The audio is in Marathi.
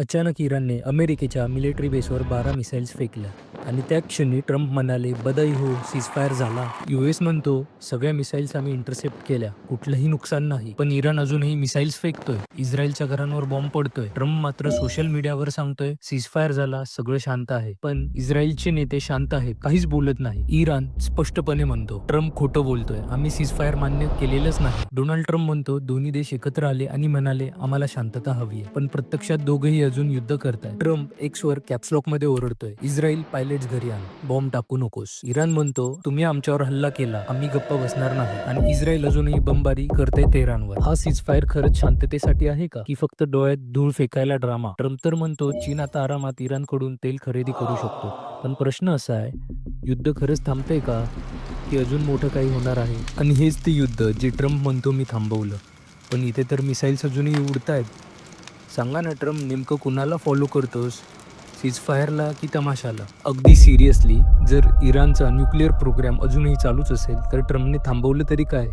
अचानक इराणने अमेरिकेच्या मिलिटरी बेसवर 12 मिसाईल्स फेकल्या आणि त्या क्षणी ट्रम्प म्हणाले, बधाई हो, सीजफायर झाला. US म्हणतो, सगळ्या मिसाईल्स आम्ही इंटरसेप्ट केल्या, कुठलंही नुकसान नाही. पण इराण अजूनही मिसाईल्स फेकतोय, इस्रायलच्या घरांवर बॉम्ब पडतोय. ट्रम्प मात्र सोशल मीडियावर सांगतोय, सीजफायर झाला, सगळं शांत आहे. पण इस्रायलचे नेते शांत आहेत, काहीच बोलत नाही. इराण स्पष्टपणे म्हणतो, ट्रम्प खोटं बोलतोय, आम्ही सीजफायर मान्य केलेलंच नाही. डोनाल्ड ट्रम्प म्हणतो, दोन्ही देश एकत्र आले आणि म्हणाले, आम्हाला शांतता हवी आहे. पण प्रत्यक्षात दोघंही अजून युद्ध करतायत. ट्रम्प एक्सवर कॅप्सलॉक मध्ये ओरडतोय, इस्रायल पायलट्स घरी आण, बॉम्ब टाकू नकोस. इराण म्हणतो, तुम्ही आमच्यावर हल्ला केला, आम्ही गप्प बसणार नाही. आणि इस्रायल अजूनही बमबारी करते तेहरानवर. हा सीजफायर खरंच शांततेसाठी आहे का, की फक्त डोळ्यात धूळ फेकायला ड्रामा? ट्रम्प तर म्हणतो, चीन आता आरामात इराणकडून तेल खरेदी करू शकतो. पण प्रश्न असा आहे, युद्ध खरंच थांबतंय का, की अजून मोठं काही होणार आहे? आणि हेच ते युद्ध जे ट्रम्प म्हणतो मी थांबवलं, पण इथे तर मिसाईल्स अजूनही उडतायत. सांगा ना ट्रम्प, नेमकं कुणाला फॉलो करतोस, सीजफायरला की तमाशाला? अगदी सिरियसली, जर इराणचा न्यूक्लिअर प्रोग्राम अजूनही चालूच असेल तर ट्रम्पने थांबवलं तरी काय?